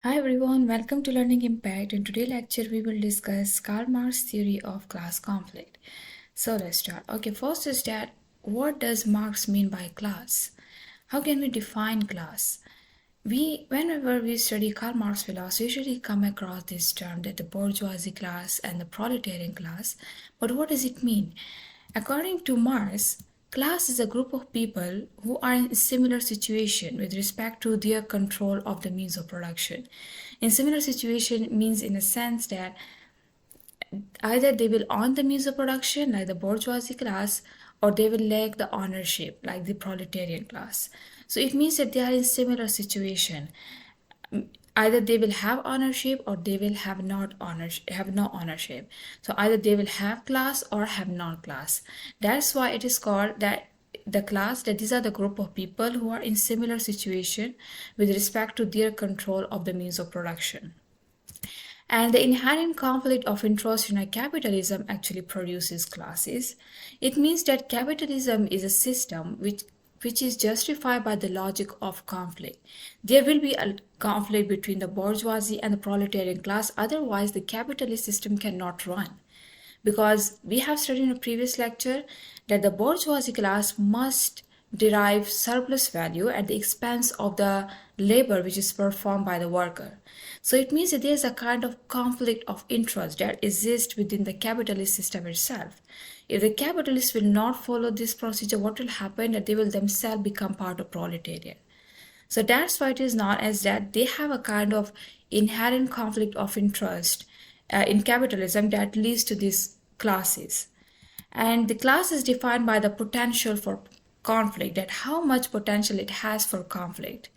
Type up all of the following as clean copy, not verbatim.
Hi everyone, welcome to Learning Impact. In today's lecture, we will discuss Karl Marx theory of class conflict. So let's start. Okay, first is that what does Marx mean by class? How can we define class? Whenever we study Karl Marx philosophy, we usually come across this term that the bourgeoisie class and the proletarian class. But what does it mean? According to Marx, class is a group of people who are in a similar situation with respect to their control of the means of production. In similar situation means in a sense that either they will own the means of production like the bourgeoisie class, or they will lack the ownership like the proletarian class. So it means that they are in similar situation. Either they will have ownership or they will have not ownership, have no ownership. So either they will have class or have not class. That's why it is called that the class, that these are the group of people who are in similar situation with respect to their control of the means of production. And the inherent conflict of interest in a capitalism actually produces classes. It means that capitalism is a system which is justified by the logic of conflict. There will be a conflict between the bourgeoisie and the proletarian class, otherwise the capitalist system cannot run. Because we have studied in a previous lecture that the bourgeoisie class must derive surplus value at the expense of the labor which is performed by the worker. So it means that there is a kind of conflict of interest that exists within the capitalist system itself. If the capitalists will not follow this procedure, what will happen? That they will themselves become part of proletariat. So that's why it is known as that they have a kind of inherent conflict of interest in capitalism that leads to these classes. And the class is defined by the potential for conflict, that how much potential it has for conflict,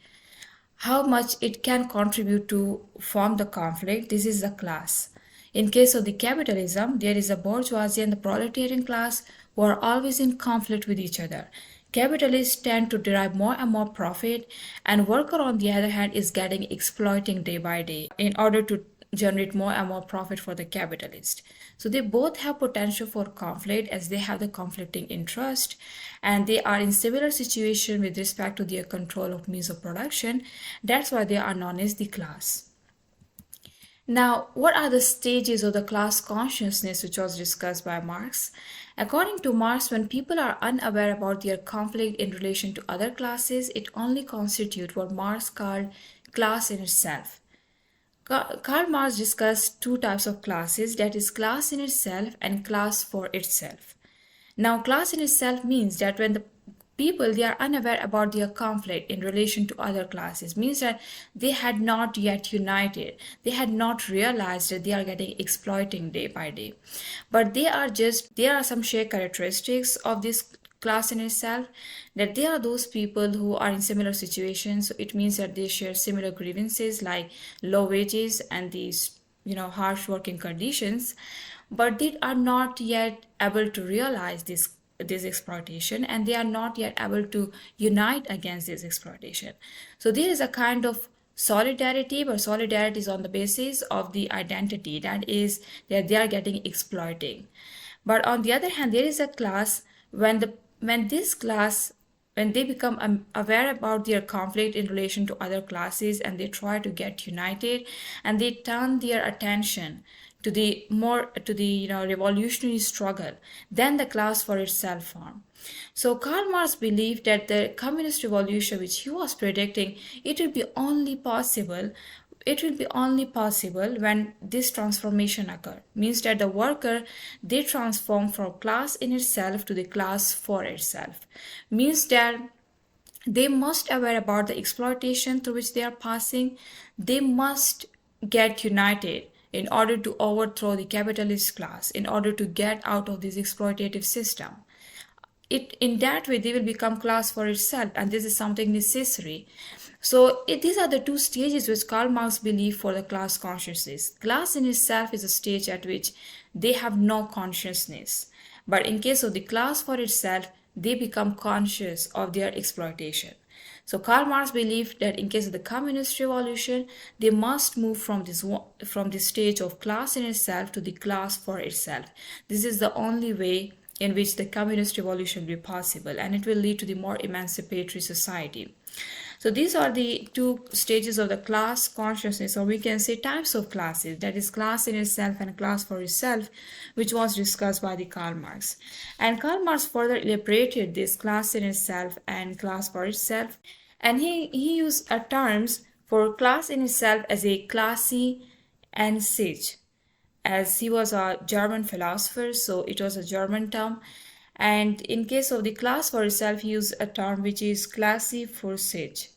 how much it can contribute to form the conflict. This is the class. In case of the capitalism, there is a bourgeoisie and the proletarian class who are always in conflict with each other. Capitalists tend to derive more and more profit, and worker on the other hand is getting exploiting day by day in order to generate more and more profit for the capitalist. So they both have potential for conflict as they have the conflicting interest, and they are in similar situation with respect to their control of means of production. That's why they are known as the class. Now, what are the stages of the class consciousness which was discussed by Marx? According to Marx, when people are unaware about their conflict in relation to other classes, it only constitutes what Marx called class in itself. Karl Marx discussed two types of classes, that is class in itself and class for itself. Now, class in itself means that when the people they are unaware about their conflict in relation to other classes, means that they had not yet united, they had not realized that they are getting exploiting day by day, but there are some shared characteristics of this class in itself, that they are those people who are in similar situations. So it means that they share similar grievances like low wages and these harsh working conditions, but they are not yet able to realize this exploitation, and they are not yet able to unite against this exploitation. So there is a kind of solidarity, but solidarity is on the basis of the identity, that is that they are getting exploiting. But on the other hand, there is a class when they become aware about their conflict in relation to other classes, and they try to get united, and they turn their attention to the revolutionary struggle, then the class for itself form. So Karl Marx believed that the communist revolution which he was predicting, it will be only possible when this transformation occur, means that the worker they transform from class in itself to the class for itself, means that they must aware about the exploitation through which they are passing. They must get united in order to overthrow the capitalist class, in order to get out of this exploitative system. In that way they will become class for itself, and this is something necessary. So these are the two stages which Karl Marx believed for the class consciousness. Class in itself is a stage at which they have no consciousness, but in case of the class for itself, they become conscious of their exploitation. So Karl Marx believed that in case of the communist revolution, they must move from this stage of class in itself to the class for itself. This is the only way in which the communist revolution will be possible, and it will lead to the more emancipatory society. So these are the two stages of the class consciousness, or we can say types of classes, that is class in itself and class for itself, which was discussed by the Karl Marx. And Karl Marx further elaborated this class in itself and class for itself, and he used terms for class in itself as a classy and sich, as he was a German philosopher, so it was a German term. And in case of the class for itself, he used a term which is classy for sich.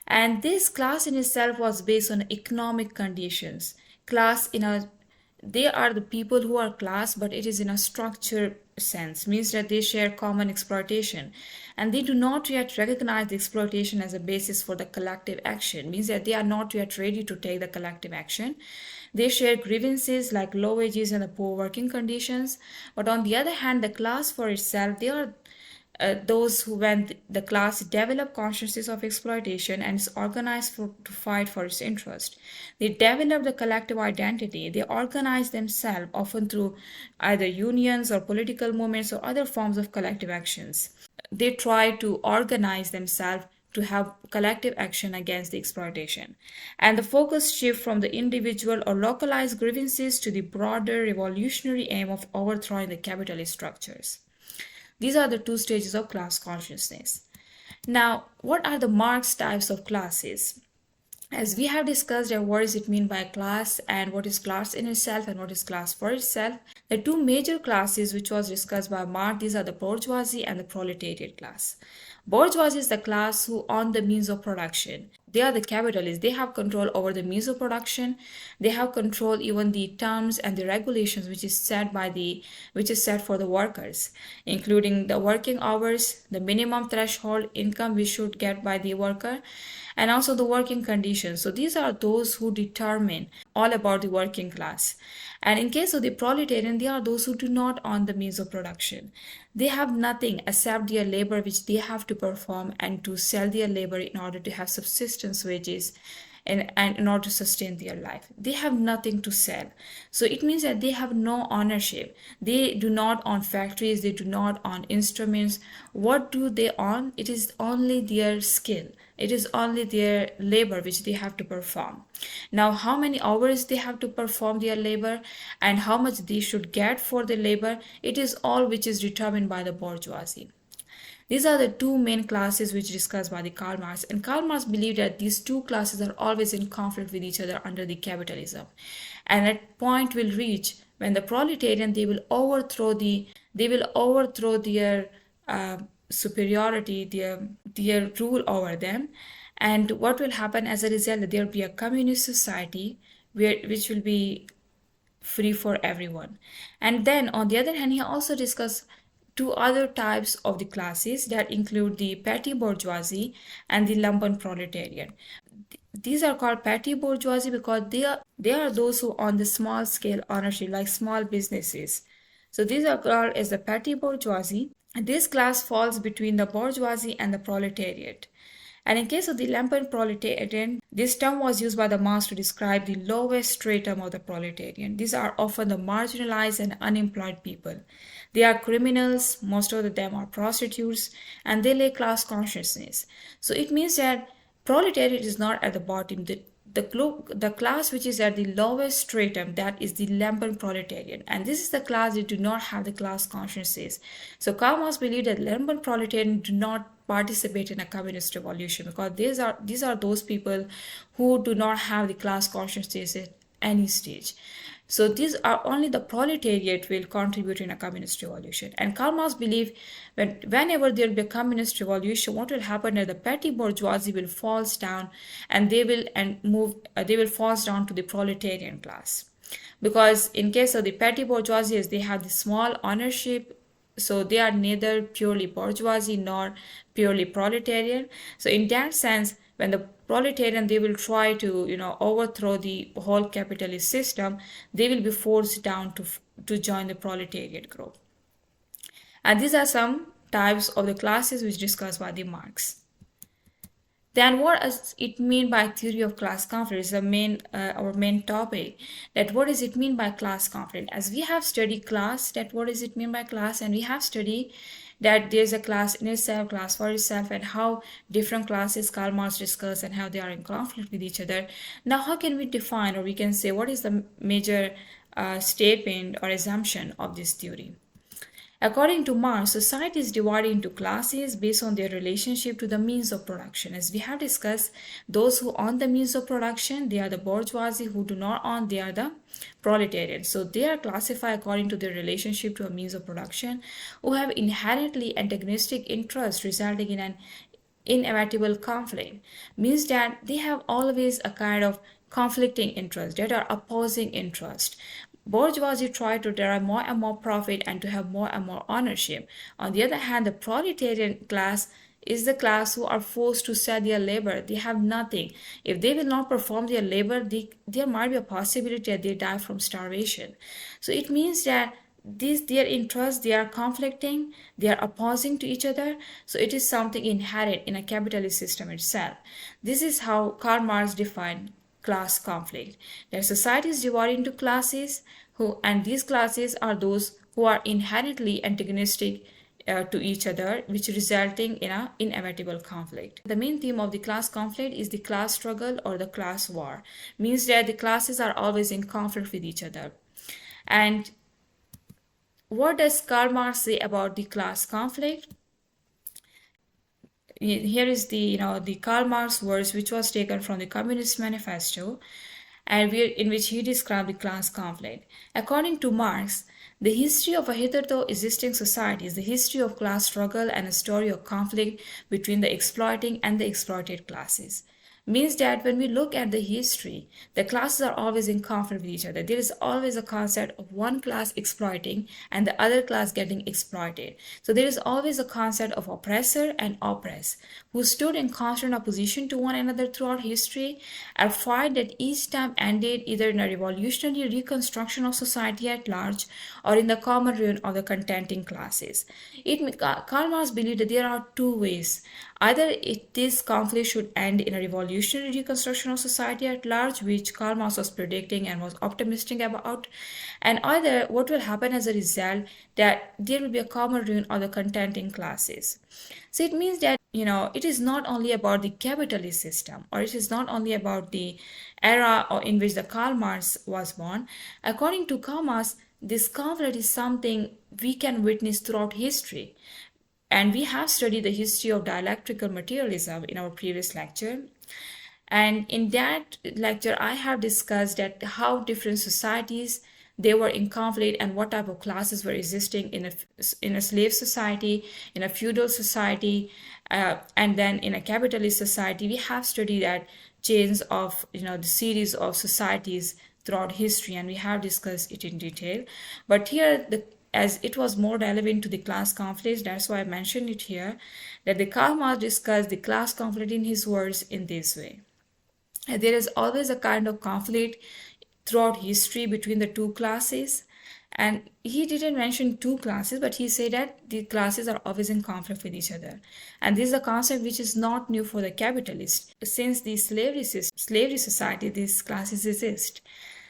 And this class in itself was based on economic conditions. Class they are the people who are class, but it is in a structured sense, means that they share common exploitation, and they do not yet recognize the exploitation as a basis for the collective action, means that they are not yet ready to take the collective action. They share grievances like low wages and the poor working conditions, but on the other hand, the class for itself, they are those who, when the class develop consciousness of exploitation and is organized to fight for its interest, they develop the collective identity. They organize themselves often through either unions or political movements or other forms of collective actions. They try to organize themselves to have collective action against the exploitation. And the focus shifts from the individual or localized grievances to the broader revolutionary aim of overthrowing the capitalist structures. These are the two stages of class consciousness. Now, what are the Marx types of classes? As we have discussed, what does it mean by class, and what is class in itself and what is class for itself? The two major classes which was discussed by Marx, these are the bourgeoisie and the proletariat class. Bourgeoisie is the class who own the means of production. They are the capitalists. They have control over the means of production. They have control even the terms and the regulations which is set for the workers, including the working hours, the minimum threshold income we should get by the worker, and also the working conditions. So these are those who determine all about the working class. And in case of the proletarian, they are those who do not own the means of production. They have nothing except their labor which they have to perform and to sell their labor in order to have subsistence wages and in order to sustain their life. They have nothing to sell. So it means that they have no ownership. They do not own factories. They do not own instruments. What do they own? It is only their skill. It is only their labor which they have to perform. Now, how many hours they have to perform their labor and how much they should get for the labor, it is all which is determined by the bourgeoisie. These are the two main classes which discussed by the Karl Marx, and Karl Marx believed that these two classes are always in conflict with each other under the capitalism. And that point will reach when the proletarian, they will overthrow their superiority, their rule over them. And what will happen as a result? There will be a communist society which will be free for everyone. And then on the other hand, he also discussed two other types of the classes that include the petty bourgeoisie and the Lumpen Proletarian. These are called petty bourgeoisie because they are those who own the small scale ownership, like small businesses. So these are called as the petty bourgeoisie. And this class falls between the bourgeoisie and the proletariat. And in case of the Lumpen Proletarian, this term was used by the Marx to describe the lowest stratum of the proletarian. These are often the marginalized and unemployed people. They are criminals, most of them are prostitutes, and they lack class consciousness. So it means that proletariat is not at the bottom. The class which is at the lowest stratum, that is the Lumpen Proletarian, and this is the class that do not have the class consciousness. So Karl Marx believed that Lumpen Proletarian do not participate in a communist revolution because these are those people who do not have the class consciousness at any stage. So these are only the proletariat will contribute in a communist revolution. And Karl Marx believed whenever there will be a communist revolution, what will happen is the petty bourgeoisie will fall down and they will fall down to the proletarian class. Because in case of the petty bourgeoisie, they have the small ownership, so they are neither purely bourgeoisie nor purely proletarian. So in that sense, when the proletarian, they will try to overthrow the whole capitalist system, they will be forced down to join the proletariat group. And these are some types of the classes which discussed by the Marx. Then what does it mean by theory of class conflict is our main topic. That what does it mean by class conflict? As we have studied class, that what does it mean by class, and we have studied that there's a class in itself, class for itself, and how different classes Karl Marx discussed and how they are in conflict with each other. Now, how can we define, or we can say, what is the major statement or assumption of this theory? According to Marx, society is divided into classes based on their relationship to the means of production. As we have discussed, those who own the means of production, they are the bourgeoisie. Who do not own, they are the proletariat. So they are classified according to their relationship to a means of production, who have inherently antagonistic interests resulting in an inevitable conflict. Means that they have always a kind of conflicting interests that are opposing interests. Bourgeoisie try to derive more and more profit and to have more and more ownership. On the other hand, the proletarian class is the class who are forced to sell their labor. They have nothing. If they will not perform their labor, there might be a possibility that they die from starvation. So it means that their interests, they are conflicting, they are opposing to each other. So it is something inherent in a capitalist system itself. This is how Karl Marx defined class conflict. Their society is divided into classes, and these classes are those who are inherently antagonistic to each other, which resulting in an inevitable conflict. The main theme of the class conflict is the class struggle or the class war. Means that the classes are always in conflict with each other. And what does Karl Marx say about the class conflict? Here is the the Karl Marx words, which was taken from the Communist Manifesto, and in which he described the class conflict. According to Marx, the history of a hitherto existing society is the history of class struggle and a story of conflict between the exploiting and the exploited classes. Means that when we look at the history, the classes are always in conflict with each other. There is always a concept of one class exploiting and the other class getting exploited. So there is always a concept of oppressor and oppressed, who stood in constant opposition to one another throughout history, a fight that each time ended either in a revolutionary reconstruction of society at large or in the common ruin of the contending classes. Karl Marx believed that there are two ways. Either this conflict should end in a revolutionary reconstruction of society at large, which Karl Marx was predicting and was optimistic about, and either what will happen as a result, that there will be a common ruin of the contending classes. So it means that it is not only about the capitalist system, or it is not only about the era in which the Karl Marx was born. According to Karl Marx, this conflict is something we can witness throughout history. And we have studied the history of dialectical materialism in our previous lecture. And in that lecture, I have discussed that how different societies, they were in conflict, and what type of classes were existing in a slave society, in a feudal society, and then in a capitalist society. We have studied that chains of the series of societies throughout history, and we have discussed it in detail. But here, as it was more relevant to the class conflicts, that's why I mentioned it here, that the Karl Marx discussed the class conflict in his words in this way. There is always a kind of conflict throughout history between the two classes, and he didn't mention two classes, but he said that the classes are always in conflict with each other. And this is a concept which is not new for the capitalists. Since the slavery society, these classes exist.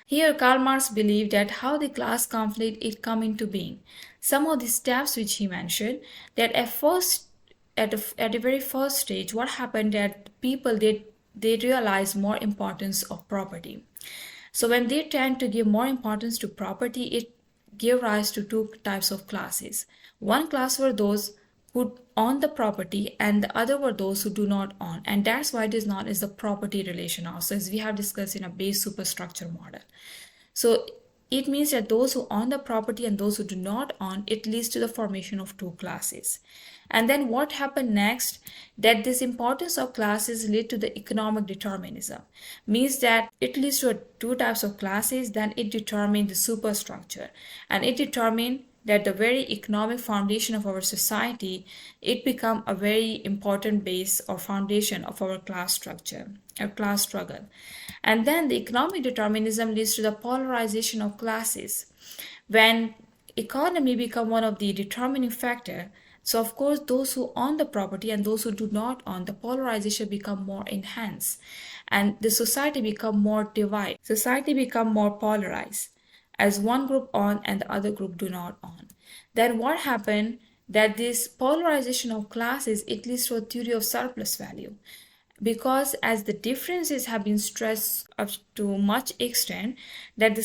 Here, Karl Marx believed that how the class conflict it come into being. Some of the steps which he mentioned, that at the very first stage, what happened that people they realize more importance of property. So when they tend to give more importance to property, it gave rise to two types of classes. One class were those who own the property, and the other were those who do not own. And that's why it is known as the property relation also, as we have discussed in a base superstructure model. So it means that those who own the property and those who do not own, it leads to the formation of two classes. And then what happened next, that this importance of classes lead to the economic determinism. Means that it leads to two types of classes, then it determined the superstructure. And it determined that the very economic foundation of our society, it become a very important base or foundation of our class structure, our class struggle. And then the economic determinism leads to the polarization of classes. When economy become one of the determining factor, so of course those who own the property and those who do not own, the polarization become more enhanced, and the society become more divided. Society become more polarized, as one group own and the other group do not own. Then what happened, that this polarization of classes, it leads to a theory of surplus value, because as the differences have been stressed up to much extent, that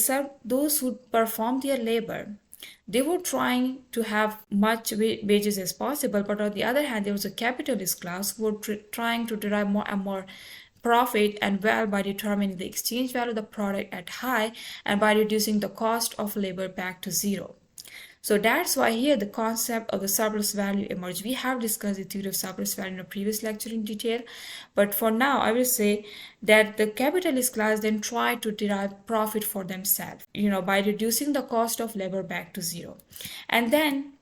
those who perform their labor, they were trying to have much wages as possible, but on the other hand there was a capitalist class who were trying to derive more and more profit and wealth by determining the exchange value of the product at high and by reducing the cost of labor back to zero. So that's why here the concept of the surplus value emerged. We have discussed the theory of surplus value in a previous lecture in detail, but for now I will say that the capitalist class then tried to derive profit for themselves, by reducing the cost of labor back to zero. And then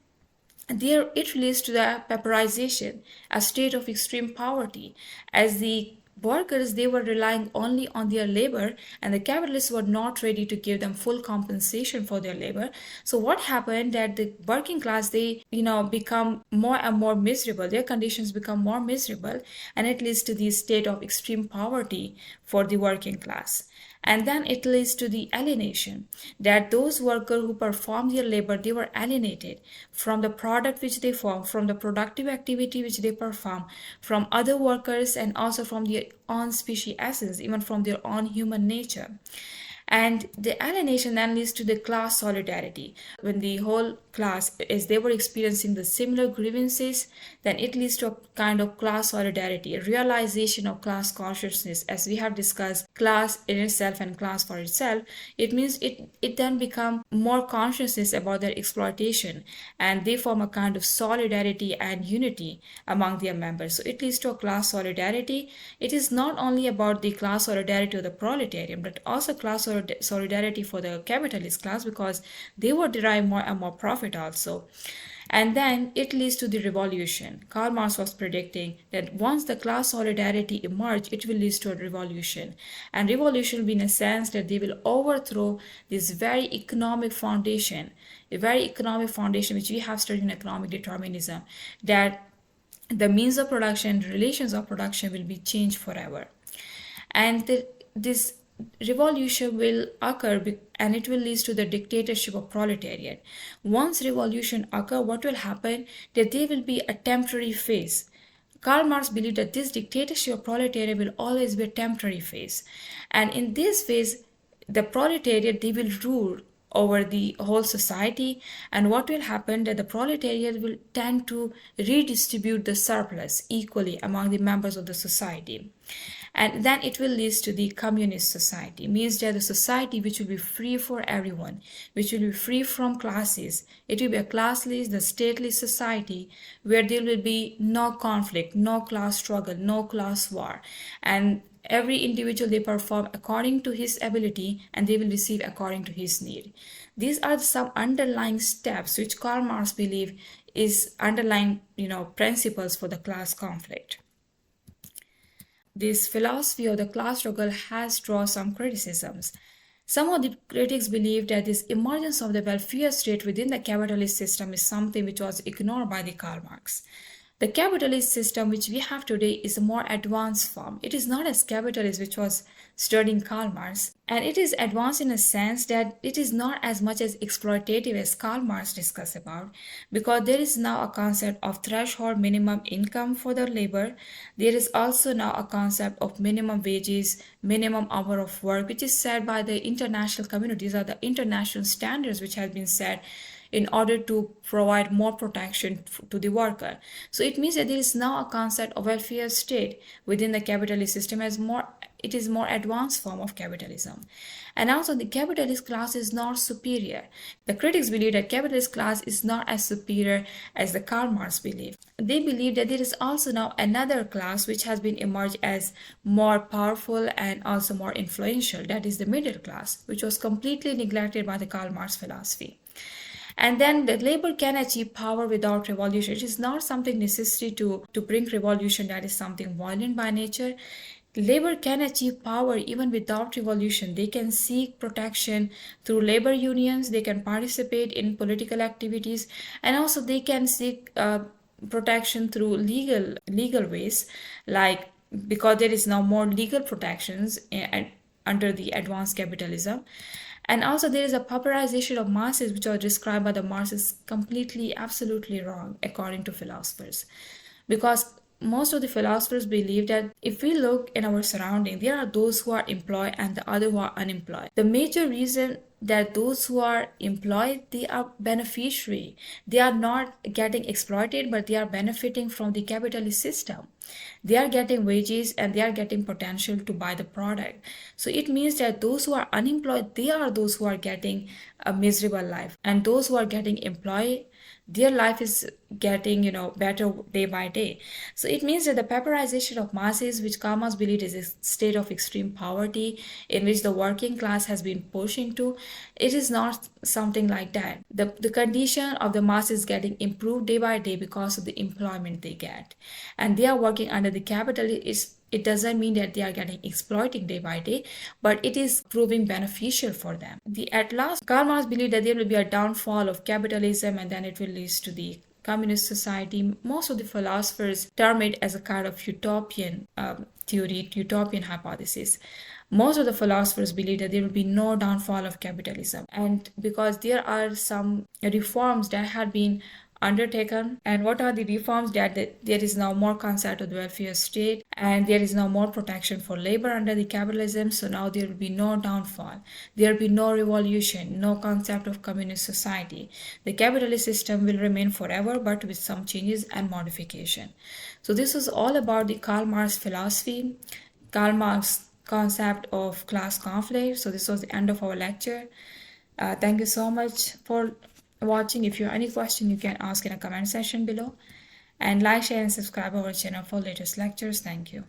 there it leads to the pauperization, a state of extreme poverty, as the workers, they were relying only on their labor and the capitalists were not ready to give them full compensation for their labor. So what happened, that the working class, they become more and more miserable, their conditions become more miserable, and it leads to the state of extreme poverty for the working class. And then it leads to the alienation, that those workers who perform their labor, they were alienated from the product which they form, from the productive activity which they perform, from other workers, and also from their own species essence, even from their own human nature. And the alienation then leads to the class solidarity. When the whole class, as they were experiencing the similar grievances, then it leads to a kind of class solidarity, a realization of class consciousness. As we have discussed, class in itself and class for itself, it means it then become more consciousness about their exploitation, and they form a kind of solidarity and unity among their members. So it leads to a class solidarity. It is not only about the class solidarity of the proletariat, but also class solidarity for the capitalist class, because they would derive more and more profit also. And then it leads to the revolution. Karl Marx was predicting that once the class solidarity emerge, it will lead to a revolution. And revolution will be in a sense that they will overthrow this very economic foundation, a very economic foundation which we have studied in economic determinism, that the means of production, relations of production will be changed forever. And this revolution will occur, and it will lead to the dictatorship of proletariat. Once revolution occur, what will happen, that there will be a temporary phase. Karl Marx believed that this dictatorship of proletariat will always be a temporary phase, and in this phase the proletariat, they will rule over the whole society. And what will happen, that the proletariat will tend to redistribute the surplus equally among the members of the society. And then it will lead to the communist society, means that the society which will be free for everyone, which will be free from classes. It will be a classless, the stateless society, where there will be no conflict, no class struggle, no class war, and every individual, they perform according to his ability and they will receive according to his need. These are some underlying steps which Karl Marx believed is underlying principles for the class conflict. This philosophy of the class struggle has drawn some criticisms. Some of the critics believe that this emergence of the welfare state within the capitalist system is something which was ignored by the Karl Marx. The capitalist system which we have today is a more advanced form. It is not as capitalist which was studying Karl Marx, and it is advanced in a sense that it is not as much as exploitative as Karl Marx discussed about, because there is now a concept of threshold minimum income for the labor. There is also now a concept of minimum wages, minimum hour of work, which is set by the international communities, or the international standards which have been set in order to provide more protection to the worker. So it means that there is now a concept of welfare state within the capitalist system, as it is more advanced form of capitalism. And also the capitalist class is not superior. The critics believe that capitalist class is not as superior as the Karl Marx believed. They believe that there is also now another class which has been emerged as more powerful and also more influential, that is the middle class, which was completely neglected by the Karl Marx philosophy. And then the labor can achieve power without revolution. It is not something necessary to bring revolution, that is something violent by nature. Labor can achieve power even without revolution. They can seek protection through labor unions, they can participate in political activities, and also they can seek protection through legal ways, like because there is now more legal protections, and under the advanced capitalism. And also there is a pauperization of masses, which are described by the Marxists completely, absolutely wrong, according to philosophers. Because most of the philosophers believe that if we look in our surrounding, there are those who are employed and the other who are unemployed. The major reason that those who are employed, they are beneficiary. They are not getting exploited, but they are benefiting from the capitalist system. They are getting wages and they are getting potential to buy the product. So it means that those who are unemployed, they are those who are getting a miserable life, and those who are getting employed, their life is getting better day by day. So it means that the pauperization of masses, which Karl Marx believed is a state of extreme poverty in which the working class has been pushed into, it is not something like that. The condition of the masses is getting improved day by day because of the employment they get, and they are working under the capitalist. It doesn't mean that they are getting exploiting day by day, but it is proving beneficial for them. At last, Karl Marx believed that there will be a downfall of capitalism and then it will lead to the communist society. Most of the philosophers term it as a kind of utopian theory, utopian hypothesis. Most of the philosophers believe that there will be no downfall of capitalism, and because there are some reforms that had been undertaken. And what are the reforms? That there is now more concept of the welfare state, and there is now more protection for labor under the capitalism. So now there will be no downfall, there will be no revolution, no concept of communist society. The capitalist system will remain forever, but with some changes and modification. So this was all about the Karl Marx philosophy, Karl Marx concept of class conflict. So this was the end of our lecture. Thank you so much for watching. If you have any question, you can ask in a comment section below, and like, share and subscribe our channel for latest lectures. Thank you.